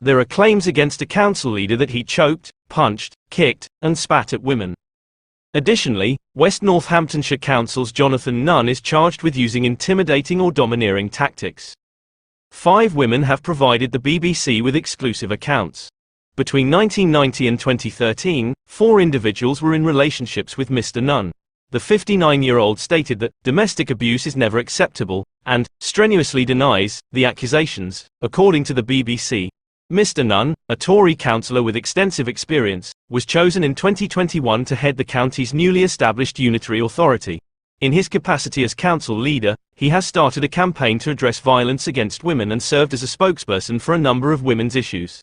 There are claims against a council leader that he choked, punched, kicked, and spat at women. Additionally, West Northamptonshire Council's Jonathan Nunn is charged with using intimidating or domineering tactics. 5 women have provided the BBC with exclusive accounts. Between 1990 and 2013, 4 individuals were in relationships with Mr. Nunn. The 59-year-old stated that domestic abuse is never acceptable, and strenuously denies the accusations, according to the BBC. Mr. Nunn, a Tory councillor with extensive experience, was chosen in 2021 to head the county's newly established unitary authority. In his capacity as council leader, he has started a campaign to address violence against women and served as a spokesperson for a number of women's issues.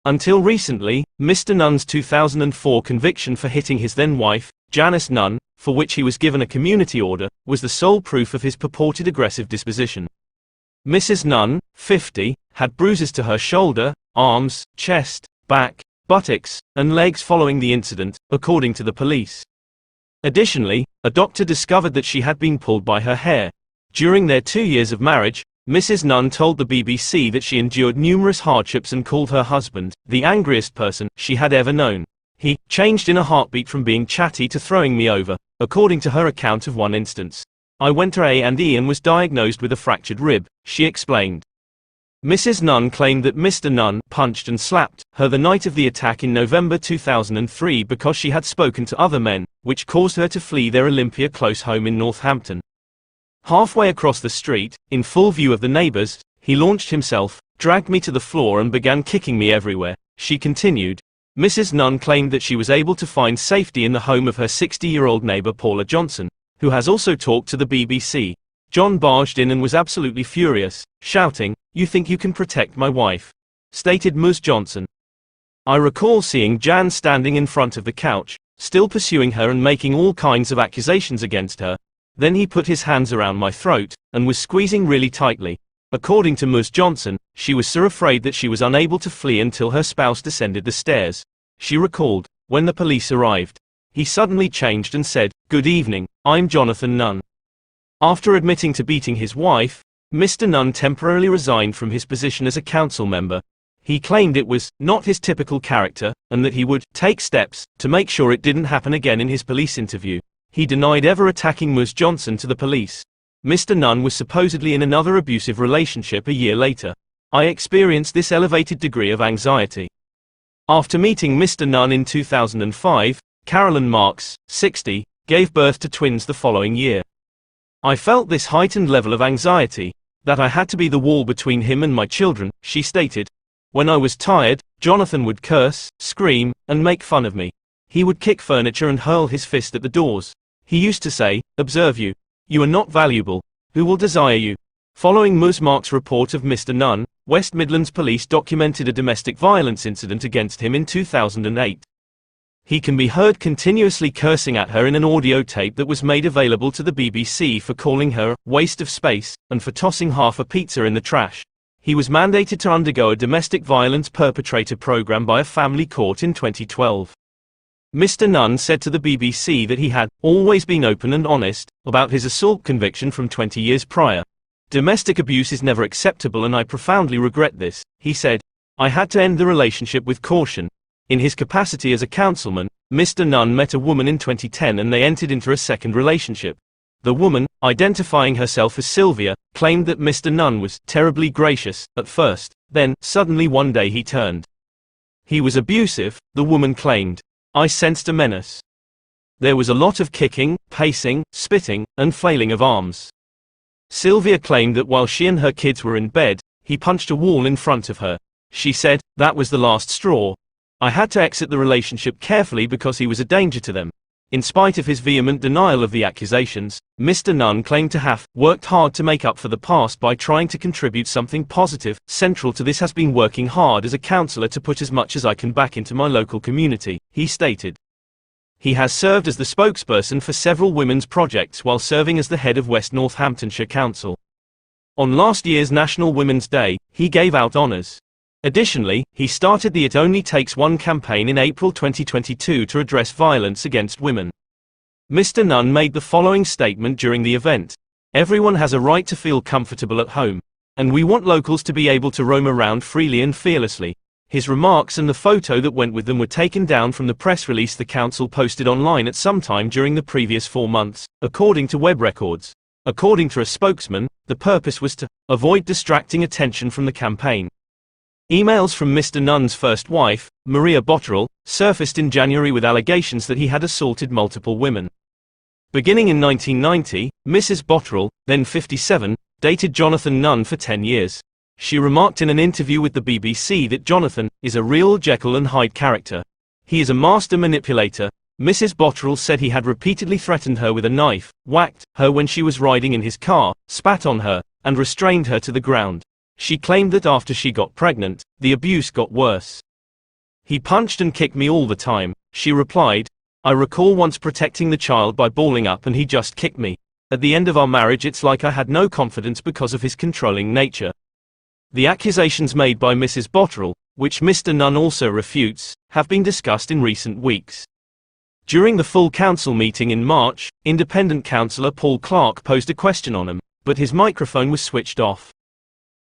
Until recently, Mr. Nunn's 2004 conviction for hitting his then-wife, Janice Nunn, for which he was given a community order, was the sole proof of his purported aggressive disposition. Mrs. Nunn, 50, had bruises to her shoulder, arms, chest, back, buttocks, and legs following the incident, according to the police. Additionally, a doctor discovered that she had been pulled by her hair. During their 2 years of marriage, Mrs. Nunn told the BBC that she endured numerous hardships and called her husband the angriest person she had ever known. He changed in a heartbeat from being chatty to throwing me over, according to her account of one instance. I went to A&E and was diagnosed with a fractured rib, she explained. Mrs. Nunn claimed that Mr. Nunn punched and slapped her the night of the attack in November 2003 because she had spoken to other men, which caused her to flee their Olympia Close home in Northampton. Halfway across the street, in full view of the neighbors, he launched himself, dragged me to the floor and began kicking me everywhere, she continued. Mrs. Nunn claimed that she was able to find safety in the home of her 60-year-old neighbor Paula Johnson, who has also talked to the BBC. John barged in and was absolutely furious, shouting, "You think you can protect my wife?" stated Ms. Johnson. I recall seeing Jan standing in front of the couch, still pursuing her and making all kinds of accusations against her. Then he put his hands around my throat, and was squeezing really tightly. According to Ms. Johnson, she was so afraid that she was unable to flee until her spouse descended the stairs. She recalled, when the police arrived, he suddenly changed and said, "Good evening, I'm Jonathan Nunn." After admitting to beating his wife, Mr. Nunn temporarily resigned from his position as a council member. He claimed it was not his typical character, and that he would take steps to make sure it didn't happen again in his police interview. He denied ever attacking Ms. Johnson to the police. Mr. Nunn was supposedly in another abusive relationship a year later. I experienced this elevated degree of anxiety. After meeting Mr. Nunn in 2005, Carolyn Marks, 60, gave birth to twins the following year. I felt this heightened level of anxiety, that I had to be the wall between him and my children, she stated. When I was tired, Jonathan would curse, scream, and make fun of me. He would kick furniture and hurl his fist at the doors. He used to say, "Observe you. You are not valuable. Who will desire you?" Following Ms. Marks' report of Mr. Nunn, West Midlands Police documented a domestic violence incident against him in 2008. He can be heard continuously cursing at her in an audio tape that was made available to the BBC for calling her a waste of space, and for tossing half a pizza in the trash. He was mandated to undergo a domestic violence perpetrator program by a family court in 2012. Mr. Nunn said to the BBC that he had always been open and honest about his assault conviction from 20 years prior. "Domestic abuse is never acceptable and I profoundly regret this," he said. "I had to end the relationship with caution." In his capacity as a councilman, Mr. Nunn met a woman in 2010 and they entered into a second relationship. The woman, identifying herself as Sylvia, claimed that Mr. Nunn was terribly gracious at first, then, suddenly one day he turned. He was abusive, the woman claimed. "I sensed a menace. There was a lot of kicking, pacing, spitting, and flailing of arms." Sylvia claimed that while she and her kids were in bed, he punched a wall in front of her. She said, "That was the last straw. I had to exit the relationship carefully because he was a danger to them." In spite of his vehement denial of the accusations, Mr. Nunn claimed to have worked hard to make up for the past by trying to contribute something positive. "Central to this has been working hard as a councillor to put as much as I can back into my local community," he stated. He has served as the spokesperson for several women's projects while serving as the head of West Northamptonshire Council. On last year's National Women's Day, he gave out honours. Additionally, he started the It Only Takes One campaign in April 2022 to address violence against women. Mr. Nunn made the following statement during the event. "Everyone has a right to feel comfortable at home. and we want locals to be able to roam around freely and fearlessly. His remarks and the photo that went with them were taken down from the press release the council posted online at some time during the previous 4 months, according to web records. According to a spokesman, the purpose was to avoid distracting attention from the campaign. Emails from Mr. Nunn's first wife, Maria Botterill, surfaced in January with allegations that he had assaulted multiple women. Beginning in 1990, Mrs. Botterill, then 57, dated Jonathan Nunn for 10 years. She remarked in an interview with the BBC that Jonathan is a real Jekyll and Hyde character. He is a master manipulator. Mrs. Botterill said he had repeatedly threatened her with a knife, whacked her when she was riding in his car, spat on her, and restrained her to the ground. She claimed that after she got pregnant, the abuse got worse. He punched and kicked me all the time, she replied. I recall once protecting the child by balling up and he just kicked me. At the end of our marriage it's like I had no confidence because of his controlling nature. The accusations made by Mrs. Botterill, which Mr. Nunn also refutes, have been discussed in recent weeks. During the full council meeting in March, independent councillor Paul Clark posed a question on him, but his microphone was switched off.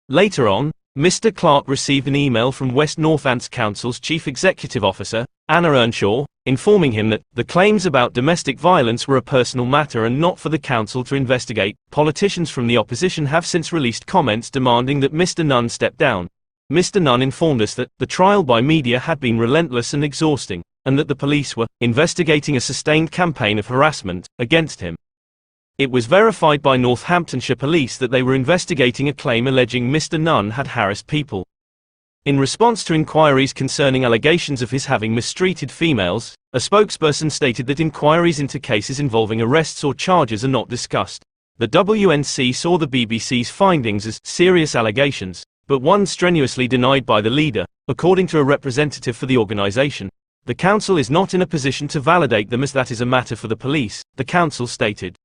Later on, Mr. Clark received an email from West Northants Council's Chief Executive Officer, Anna Earnshaw, informing him that the claims about domestic violence were a personal matter and not for the council to investigate. Politicians from the opposition have since released comments demanding that Mr. Nunn step down. Mr. Nunn informed us that the trial by media had been relentless and exhausting, and that the police were investigating a sustained campaign of harassment against him. It was verified by Northamptonshire Police that they were investigating a claim alleging Mr. Nunn had harassed people. In response to inquiries concerning allegations of his having mistreated females, a spokesperson stated that inquiries into cases involving arrests or charges are not discussed. The WNC saw the BBC's findings as serious allegations, but one strenuously denied by the leader, according to a representative for the organisation. The council is not in a position to validate them as that is a matter for the police, the council stated.